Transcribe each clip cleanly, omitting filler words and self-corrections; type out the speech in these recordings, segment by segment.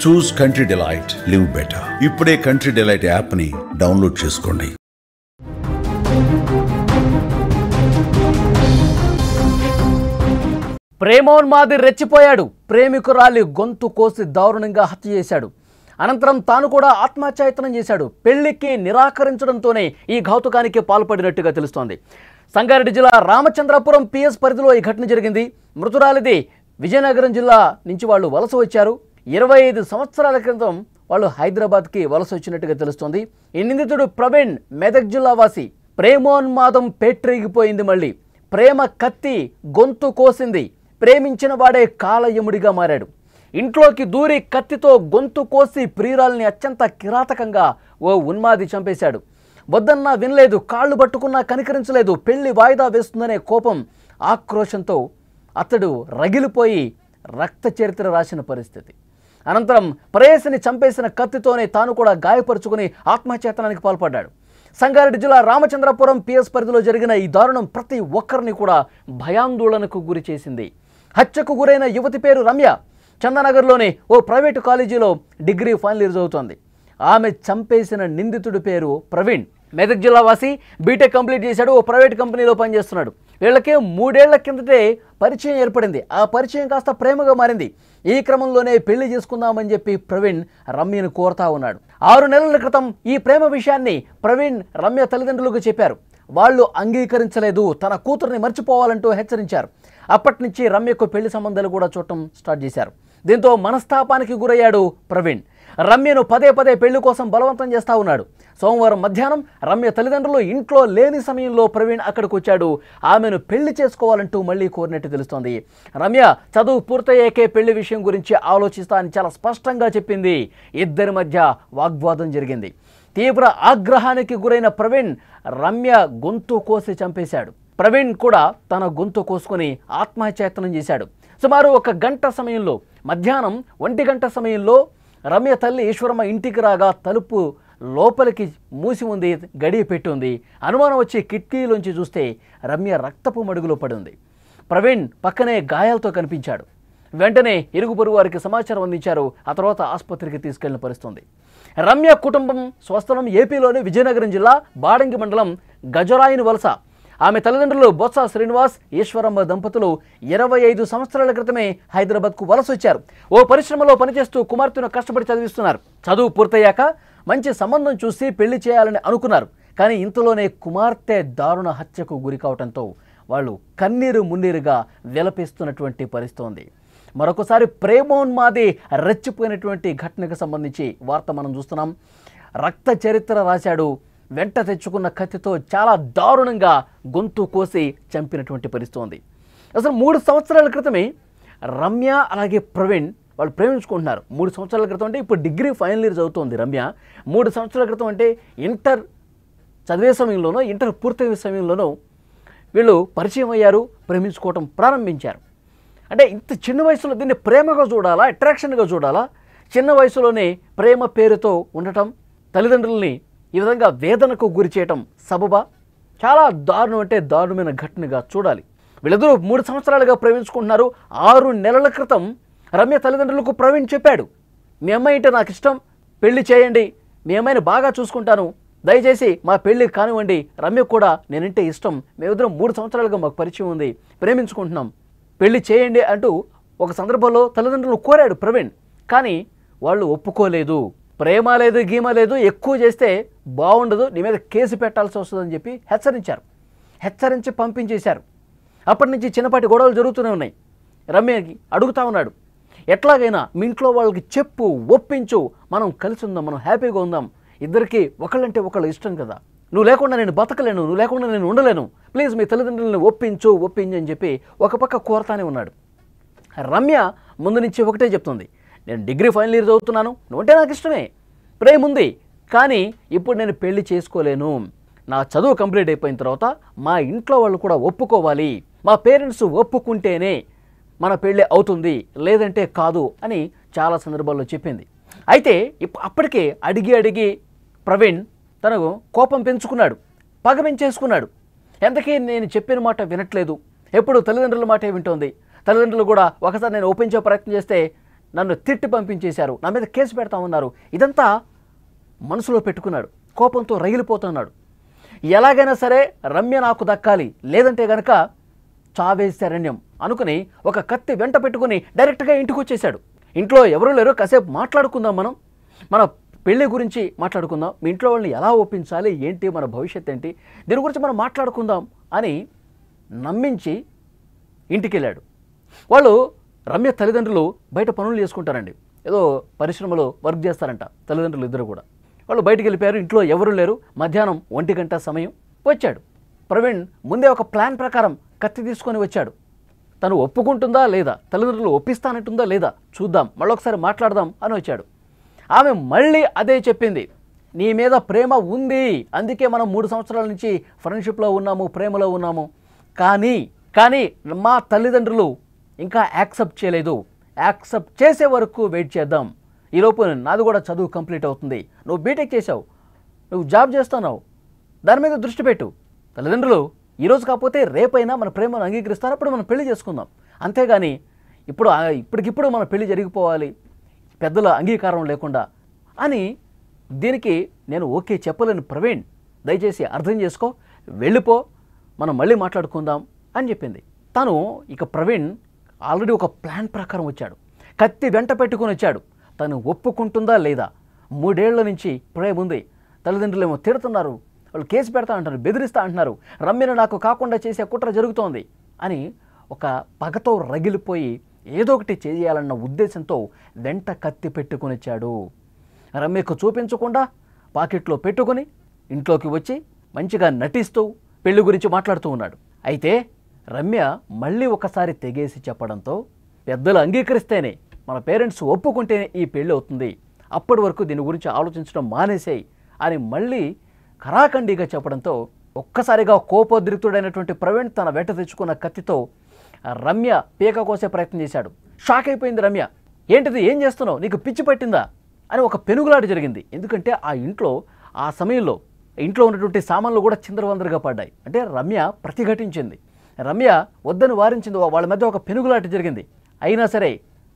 చూస్ country delight, live better. ఇప్పుడే country delight app ని download చేసుకోండి. ప్రేమోన్మాది రెచ్చిపోయాడు. ప్రేమికురాలి గొంతు కోసి దారుణంగా హత్య చేశాడు. అనంతరం తాను కూడా ఆత్మహత్యాయత్నం చేశాడు. పెళ్లికి నిరాకరించడంతోనే ఈ ఘాతుకానికి పాల్పడినట్టుగా తెలుస్తోంది. సంగారెడ్డి జిల్లా రామచంద్రపురం పిఎస్ పరిధిలో ఈ ఘటన జరిగింది. మృతురాలిది విజయనగరం జిల్లా నుంచి వాళ్ళు వలస వచ్చారు. 25 సంవత్సరాల క్రితం వాళ్ళు హైదరాబాద్కి వలస వచ్చినట్టుగా తెలుస్తోంది. ఈ నిందితుడు ప్రవీణ్ మెదక్ జిల్లా వాసి. ప్రేమోన్మాదం పేట్రేగిపోయింది. మళ్ళీ ప్రేమ కత్తి గొంతు కోసింది. ప్రేమించిన వాడే కాలయముడిగా మారాడు. ఇంట్లోకి దూరి కత్తితో గొంతు కోసి ప్రియురాల్ని అత్యంత కిరాతకంగా ఓ ఉన్మాది చంపేశాడు. వద్దన్నా వినలేదు, కాళ్ళు పట్టుకున్నా కనికరించలేదు. పెళ్లి వాయిదా వేస్తుందనే కోపం, ఆక్రోశంతో అతడు రగిలిపోయి రక్త చరిత్ర రాసిన పరిస్థితి. అనంతరం ప్రేయసిని చంపేసిన కత్తితోనే తాను కూడా గాయపరుచుకుని ఆత్మహత్యాయత్నానికి పాల్పడ్డాడు. సంగారెడ్డి జిల్లా రామచంద్రపురం పిఎస్ పరిధిలో జరిగిన ఈ దారుణం ప్రతి ఒక్కరిని కూడా భయాందోళనకు గురి చేసింది. హత్యకు గురైన యువతి పేరు రమ్య. చందానగర్లోని ఓ ప్రైవేటు కాలేజీలో డిగ్రీ ఫైనల్ ఇయర్ చదువుతోంది. ఆమె చంపేసిన నిందితుడి పేరు ప్రవీణ్. మెదక్ జిల్లా వాసి. బీటెక్ కంప్లీట్ చేశాడు. ఓ ప్రైవేట్ కంపెనీలో పనిచేస్తున్నాడు. వీళ్ళకే 3 ఏళ్ల కిందటే పరిచయం ఏర్పడింది. ఆ పరిచయం కాస్త ప్రేమగా మారింది. ఈ క్రమంలోనే పెళ్లి చేసుకుందామని చెప్పి ప్రవీణ్ రమ్యను కోరుతా ఉన్నాడు. 6 నెలల క్రితం ఈ ప్రేమ విషయాన్ని ప్రవీణ్ రమ్య తల్లిదండ్రులకు చెప్పారు. వాళ్ళు అంగీకరించలేదు. తన కూతుర్ని మర్చిపోవాలంటూ హెచ్చరించారు. అప్పటి నుంచి రమ్యకు పెళ్లి సంబంధాలు కూడా చూడటం స్టార్ట్ చేశారు. దీంతో మనస్తాపానికి గురయ్యాడు ప్రవీణ్. రమ్యను పదే పెళ్లి కోసం బలవంతం చేస్తా ఉన్నాడు. సోమవారం మధ్యాహ్నం రమ్య తల్లిదండ్రులు ఇంట్లో లేని సమయంలో ప్రవీణ్ అక్కడికి వచ్చాడు. ఆమెను పెళ్లి చేసుకోవాలంటూ మళ్ళీ కోరినట్టు తెలుస్తోంది. రమ్య చదువు పూర్తయ్యాకే పెళ్లి విషయం గురించి ఆలోచిస్తా అని చాలా స్పష్టంగా చెప్పింది. ఇద్దరి మధ్య వాగ్వాదం జరిగింది. తీవ్ర ఆగ్రహానికి గురైన ప్రవీణ్ రమ్య గొంతు కోసి చంపేశాడు. ప్రవీణ్ కూడా తన గొంతు కోసుకొని ఆత్మహత్యాయత్నం చేశాడు. సుమారు 1 గంట సమయంలో, మధ్యాహ్నం 1 గంట సమయంలో రమ్య తల్లి ఈశ్వరమ్మ ఇంటికి రాగా తలుపు లోపలికి మూసి ఉంది, గడియ పెట్టి ఉంది. అనుమానం వచ్చి కిటికీలోంచి చూస్తే రమ్య రక్తపు మడుగులో పడి ఉంది. ప్రవీణ్ పక్కనే గాయాలతో కనిపించాడు. వెంటనే ఇరుగు పొరుగు వారికి సమాచారం అందించారు. ఆ తర్వాత ఆసుపత్రికి తీసుకెళ్లిన పరిస్థితి. రమ్య కుటుంబం స్వస్థలం ఏపీలోని విజయనగరం జిల్లా బాడంగి మండలం గజరాయిని వలస. ఆమె తల్లిదండ్రులు బొత్స శ్రీనివాస్, ఈశ్వరమ్మ దంపతులు 25 సంవత్సరాల క్రితమే హైదరాబాద్కు వలస వచ్చారు. ఓ పరిశ్రమలో పనిచేస్తూ కుమార్తెను కష్టపడి చదివిస్తున్నారు. చదువు పూర్తయ్యాక మంచి సంబంధం చూసి పెళ్లి చేయాలని అనుకున్నారు. కానీ ఇంతలోనే కుమార్తె దారుణ హత్యకు గురి కావడంతో వాళ్ళు కన్నీరు మున్నీరుగా విలపిస్తున్నటువంటి పరిస్థితి. మరొకసారి ప్రేమోన్మాది రెచ్చిపోయినటువంటి ఘటనకు సంబంధించి వార్త మనం చూస్తున్నాం. రక్త చరిత్ర రాశాడు. వెంట తెచ్చుకున్న కత్తితో చాలా దారుణంగా గొంతు కోసి చంపినటువంటి పరిస్థితి. అసలు 3 సంవత్సరాల క్రితమే రమ్య అలాగే ప్రవీణ్ వాళ్ళు ప్రేమించుకుంటున్నారు. 3 సంవత్సరాల క్రితం అంటే ఇప్పుడు డిగ్రీ ఫైనల్ ఇయర్ చదువుతోంది రమ్య. 3 సంవత్సరాల క్రితం అంటే ఇంటర్ చదివే సమయంలోనో, ఇంటర్ పూర్తయ్యే సమయంలోనో వీళ్ళు పరిచయం అయ్యారు, ప్రేమించుకోవటం ప్రారంభించారు. అంటే ఇంత చిన్న వయసులో దీన్ని ప్రేమగా చూడాలా, అట్రాక్షన్గా చూడాలా? చిన్న వయసులోనే ప్రేమ పేరుతో ఉండటం, తల్లిదండ్రుల్ని ఈ విధంగా వేదనకు గురి చేయటం సబబా? చాలా దారుణం, అంటే దారుణమైన ఘటనగా చూడాలి. వీళ్ళిద్దరూ 3 సంవత్సరాలుగా ప్రేమించుకుంటున్నారు. 6 నెలల క్రితం రమ్య తల్లిదండ్రులకు ప్రవీణ్ చెప్పాడు, మీ అమ్మాయి అంటే నాకు ఇష్టం, పెళ్లి చేయండి, మీ అమ్మాయిని బాగా చూసుకుంటాను, దయచేసి మా పెళ్లి కానివ్వండి, రమ్య కూడా నేనంటే ఇష్టం, మేమిద్దరం 3 సంవత్సరాలుగా మాకు పరిచయం ఉంది, ప్రేమించుకుంటున్నాం, పెళ్లి చేయండి అంటూ ఒక సందర్భంలో తల్లిదండ్రులు కోరాడు ప్రవీణ్. కానీ వాళ్ళు ఒప్పుకోలేదు. ప్రేమ లేదు, గీమ లేదు, ఎక్కువ చేస్తే బాగుండదు, నీ మీద కేసు పెట్టాల్సి వస్తుందని చెప్పి హెచ్చరించి పంపించేశారు. అప్పటి నుంచి చిన్నపాటి గొడవలు జరుగుతూనే ఉన్నాయి. రమ్యకి అడుగుతా ఉన్నాడు, ఎట్లాగైనా మీ ఇంట్లో వాళ్ళకి చెప్పు, ఒప్పించు, మనం కలిసి ఉందాం, మనం హ్యాపీగా ఉందాం, ఇద్దరికి ఒకళ్ళంటే ఒకళ్ళు ఇష్టం కదా, నువ్వు లేకుండా నేను బతకలేను, నువ్వు లేకుండా నేను ఉండలేను, ప్లీజ్ మీ తల్లిదండ్రులను ఒప్పించు అని చెప్పి ఒక పక్క కోరతానే ఉన్నాడు. రమ్య ముందు నుంచి ఒకటే చెప్తుంది, నేను డిగ్రీ ఫైనల్ ఇయర్ చదువుతున్నాను, నువ్వంటే నాకు ఇష్టమే, ప్రేమ ఉంది, కానీ ఇప్పుడు నేను పెళ్లి చేసుకోలేను, నా చదువు కంప్లీట్ అయిపోయిన తర్వాత మా ఇంట్లో వాళ్ళు కూడా ఒప్పుకోవాలి, మా పేరెంట్స్ ఒప్పుకుంటేనే మన పెళ్ళి అవుతుంది, లేదంటే కాదు అని చాలా సందర్భాల్లో చెప్పింది. అయితే అప్పటికే అడిగి ప్రవీణ్ తనకు కోపం పెంచుకున్నాడు, పగ పెంచేసుకున్నాడు. ఎంతకీ నేను చెప్పిన మాట వినట్లేదు, ఎప్పుడు తల్లిదండ్రుల మాటే వింటోంది, తల్లిదండ్రులు కూడా ఒకసారి నేను ఒప్పించే ప్రయత్నం చేస్తే నన్ను తిట్టి పంపించేశారు, నా మీద కేసు పెడతామన్నారు. ఇదంతా మనసులో పెట్టుకున్నాడు. కోపంతో రగిలిపోతున్నాడు. ఎలాగైనా సరే రమ్య నాకు దక్కాలి, లేదంటే గనక చావే శరణ్యం అనుకుని ఒక కత్తి వెంట పెట్టుకుని డైరెక్ట్గా ఇంటికి వచ్చేసాడు. ఇంట్లో ఎవరూ లేరు, కాసేపు మాట్లాడుకుందాం, మన పెళ్లి గురించి మాట్లాడుకుందాం, మీ ఇంట్లో వాళ్ళని ఎలా ఒప్పించాలి, ఏంటి మన భవిష్యత్ ఏంటి, దీని గురించి మనం మాట్లాడుకుందాం అని నమ్మించి ఇంటికి వెళ్ళాడు. వాళ్ళు రమ్య తల్లిదండ్రులు బయట పనులు చేసుకుంటారండి, ఏదో పరిశ్రమలో వర్క్ చేస్తారంట తల్లిదండ్రులు ఇద్దరు కూడా. వాళ్ళు బయటికి వెళ్ళిపోయారు, ఇంట్లో ఎవరూ లేరు. మధ్యాహ్నం 1 గంట సమయం వచ్చాడు. ప్రవీణ్ ముందే ఒక ప్లాన్ ప్రకారం కత్తి తీసుకొని వచ్చాడు. తను ఒప్పుకుంటుందా లేదా, తల్లిదండ్రులు ఒప్పిస్తానంటుందా లేదా చూద్దాం, మళ్ళొకసారి మాట్లాడదాం అని వచ్చాడు. ఆమె మళ్ళీ అదే చెప్పింది, నీ మీద ప్రేమ ఉంది, అందుకే మనం 3 సంవత్సరాల నుంచి ఫ్రెండ్షిప్లో ఉన్నాము, ప్రేమలో ఉన్నాము, కానీ మా తల్లిదండ్రులు ఇంకా యాక్సెప్ట్ చేయలేదు, యాక్సెప్ట్ చేసే వరకు వెయిట్ చేద్దాం, ఈలోపు నాది కూడా చదువు కంప్లీట్ అవుతుంది, నువ్వు బీటెక్ చేసావు, నువ్వు జాబ్ చేస్తున్నావు, దాని మీద దృష్టి పెట్టు, తల్లిదండ్రులు ఈరోజు కాకపోతే రేపైనా మన ప్రేమను అంగీకరిస్తారు, అప్పుడు మనం పెళ్లి చేసుకుందాం, అంతేగాని ఇప్పటికిప్పుడు మన పెళ్లి జరిగిపోవాలి పెద్దల అంగీకారం లేకుండా అని దీనికి నేను ఓకే చెప్పలేను ప్రవీణ్, దయచేసి అర్థం చేసుకో, వెళ్ళిపో, మనం మళ్ళీ మాట్లాడుకుందాం అని చెప్పింది. తను ఇక ప్రవీణ్ ఆల్రెడీ ఒక ప్లాన్ ప్రకారం వచ్చాడు, కత్తి వెంట పెట్టుకుని వచ్చాడు. తను ఒప్పుకుంటుందా లేదా, 3 ఏళ్ల నుంచి ప్రేమ ఉంది, తల్లిదండ్రులు ఏమో తిడుతున్నారు, వాళ్ళు కేసు పెడతా అంటారు, బెదిరిస్తా అంటున్నారు, రమ్యను నాకు కాకుండా చేసే కుట్ర జరుగుతోంది అని ఒక పగతో రగిలిపోయి ఏదో ఒకటి చేయాలన్న ఉద్దేశంతో వెంట కత్తి పెట్టుకుని వచ్చాడు. రమ్యకు చూపించకుండా పాకెట్లో పెట్టుకుని ఇంట్లోకి వచ్చి మంచిగా నటిస్తూ పెళ్లి గురించి మాట్లాడుతూ ఉన్నాడు. అయితే రమ్య మళ్ళీ ఒకసారి తెగేసి చెప్పడంతో, పెద్దలు అంగీకరిస్తేనే, మన పేరెంట్స్ ఒప్పుకుంటేనే ఈ పెళ్ళి అవుతుంది, అప్పటి వరకు దీని గురించి ఆలోచించడం మానేసేయి అని మళ్ళీ ఖరాఖండిగా చెప్పడంతో ఒక్కసారిగా కోపోద్రిక్తుడైనటువంటి ప్రవీణ్ తన వెంట తెచ్చుకున్న కత్తితో రమ్య పీక కోసే ప్రయత్నం చేశాడు. షాక్ అయిపోయింది రమ్య. ఏంటిది, ఏం చేస్తున్నావు, నీకు పిచ్చి పట్టిందా అని ఒక పెనుగులాట జరిగింది. ఎందుకంటే ఆ సమయంలో ఇంట్లో ఉన్నటువంటి సామాన్లు కూడా చిందరవందరగా పడ్డాయి. అంటే రమ్య ప్రతిఘటించింది, రమ్య వద్దని వారించింది, వాళ్ళ మధ్య ఒక పెనుగులాట జరిగింది. అయినా సరే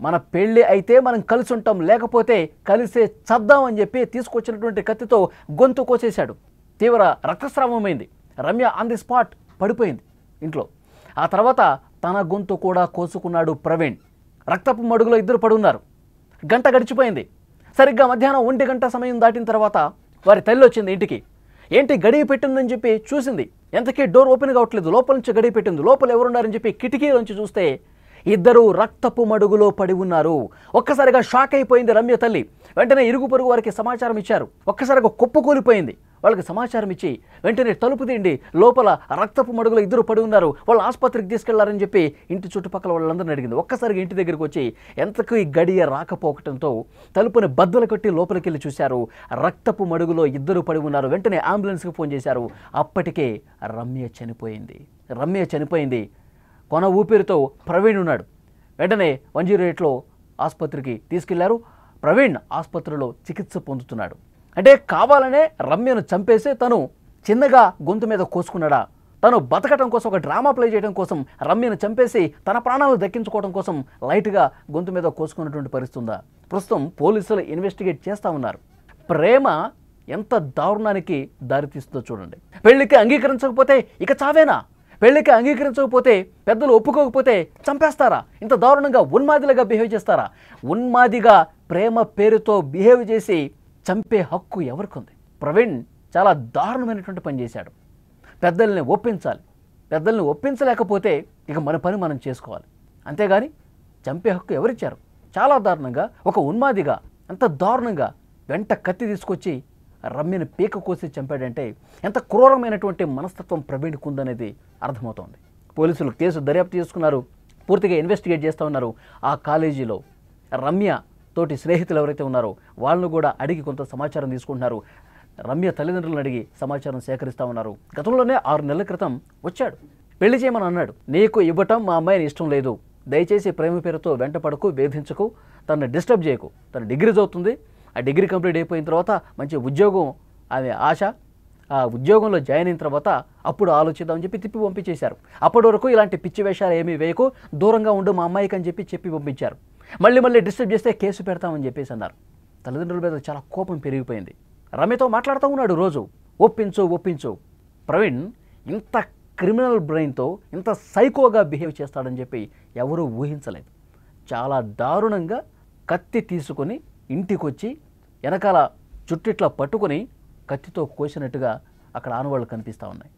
మన పెళ్ళి అయితే మనం కలిసి ఉంటాం, లేకపోతే కలిసే చద్దాం అని చెప్పి తీసుకొచ్చినటువంటి కత్తితో గొంతు కోసేశాడు. తీవ్ర రక్తస్రావమైంది. రమ్య ఆన్ ది స్పాట్ పడిపోయింది ఇంట్లో. ఆ తర్వాత తన గొంతు కూడా కోసుకున్నాడు ప్రవీణ్. రక్తపు మడుగులో ఇద్దరు పడున్నారు. గంట గడిచిపోయింది. సరిగ్గా మధ్యాహ్నం 1 గంట సమయం దాటిన తర్వాత వారి తల్లి వచ్చింది ఇంటికి. ఏంటి గడియ పెట్టిందని చెప్పి చూసింది. ఎంతకీ డోర్ ఓపెన్ కావట్లేదు, లోపల నుంచి గడియ పెట్టింది. లోపల ఎవరున్నారని చెప్పి కిటికీలోంచి చూస్తే ఇద్దరు రక్తపు మడుగులో పడి ఉన్నారు. ఒక్కసారిగా షాక్ అయిపోయింది రమ్య తల్లి. వెంటనే ఇరుగు పొరుగు వారికి సమాచారం ఇచ్చారు. ఒక్కసారిగా కుప్పకూలిపోయింది. వాళ్ళకి సమాచారం ఇచ్చి వెంటనే తలుపు తీయండి, లోపల రక్తపు మడుగులో ఇద్దరు పడి ఉన్నారు, వాళ్ళు ఆసుపత్రికి తీసుకెళ్లారని చెప్పి ఇంటి చుట్టుపక్కల వాళ్ళందరినీ అడిగింది. ఒక్కసారిగా ఇంటి దగ్గరికి వచ్చి ఎంతకు ఈ గడియ రాకపోవటంతో తలుపుని బద్దలు కొట్టి లోపలికి వెళ్ళి చూశారు. రక్తపు మడుగులో ఇద్దరు పడి ఉన్నారు. వెంటనే అంబులెన్స్కి ఫోన్ చేశారు. అప్పటికే రమ్య చనిపోయింది. కొన ఊపిరితో ప్రవీణ్ ఉన్నాడు. వెంటనే 108లో ఆసుపత్రికి తీసుకెళ్లారు. ప్రవీణ్ ఆసుపత్రిలో చికిత్స పొందుతున్నాడు. అంటే కావాలనే రమ్యను చంపేసి తను చిన్నగా గొంతు మీద కోసుకున్నాడా? తను బతకటం కోసం, ఒక డ్రామా ప్లే చేయడం కోసం రమ్యను చంపేసి తన ప్రాణాలు దక్కించుకోవడం కోసం లైట్గా గొంతు మీద కోసుకున్నటువంటి పరిస్థితి ఉందా? ప్రస్తుతం పోలీసులు ఇన్వెస్టిగేట్ చేస్తూ ఉన్నారు. ప్రేమ ఎంత దారుణానికి దారితీస్తుందో చూడండి. పెళ్లికి అంగీకరించకపోతే ఇక చావేనా? పెళ్లికి అంగీకరించకపోతే, పెద్దలు ఒప్పుకోకపోతే చంపేస్తారా? ఇంత దారుణంగా ఉన్మాదిగా బిహేవ్ చేస్తారా? ఉన్మాదిగా ప్రేమ పేరుతో బిహేవ్ చేసి చంపే హక్కు ఎవరికుంది? ప్రవీణ్ చాలా దారుణమైనటువంటి పని చేశాడు. పెద్దల్ని ఒప్పించాలి. పెద్దల్ని ఒప్పించలేకపోతే ఇక మన పని మనం చేసుకోవాలి. అంతేగాని చంపే హక్కు ఎవరిచ్చారు? చాలా దారుణంగా ఒక ఉన్మాదిగా అంత దారుణంగా వెంట కత్తి తీసుకొచ్చి రమ్యని పీక కోసి చంపాడంటే ఎంత క్రూరమైనటువంటి మనస్తత్వం ప్రవీణ్కు ఉందనేది అర్థమవుతోంది. పోలీసులు కేసు దర్యాప్తు చేసుకున్నారు. పూర్తిగా ఇన్వెస్టిగేట్ చేస్తూ ఉన్నారు. ఆ కాలేజీలో రమ్య తోటి స్నేహితులు ఎవరైతే ఉన్నారో వాళ్ళను కూడా అడిగి కొంత సమాచారం తీసుకుంటున్నారు. రమ్య తల్లిదండ్రులను అడిగి సమాచారం సేకరిస్తూ ఉన్నారు. గతంలోనే 6 నెలల క్రితం వచ్చాడు, పెళ్లి చేయమని అన్నాడు. నీకు ఇవ్వటం మా అమ్మాయిని ఇష్టం లేదు, దయచేసి ప్రేమ పేరుతో వెంట పడకు, వేధించకు, తనని డిస్టర్బ్ చేయకు, తన డిగ్రీ చదువుతుంది, ఆ డిగ్రీ కంప్లీట్ అయిపోయిన తర్వాత మంచి ఉద్యోగం ఆమె ఆశ, ఆ ఉద్యోగంలో జాయిన్ అయిన తర్వాత అప్పుడు ఆలోచిద్దామని చెప్పి తిప్పి పంపించేశారు. అప్పటి వరకు ఇలాంటి పిచ్చి వేషాలు ఏమీ వేయకు, దూరంగా ఉండు మా అమ్మాయికి అని చెప్పి పంపించారు. మళ్ళీ మళ్ళీ డిస్టర్బ్ చేస్తే కేసు పెడతామని చెప్పేసి అన్నారు. తల్లిదండ్రుల మీద చాలా కోపం పెరిగిపోయింది. రమ్యతో మాట్లాడుతూ ఉన్నాడు రోజు, ఒప్పించు. ప్రవీణ్ ఇంత క్రిమినల్ బ్రెయిన్తో ఇంత సైకోగా బిహేవ్ చేస్తాడని చెప్పి ఎవరూ ఊహించలేదు. చాలా దారుణంగా కత్తి తీసుకొని ఇంటికొచ్చి వెనకాల చుట్టిట్లా పట్టుకొని కత్తితో కోసినట్టుగా అక్కడ ఆనవాళ్ళు కనిపిస్తూ ఉన్నాయి.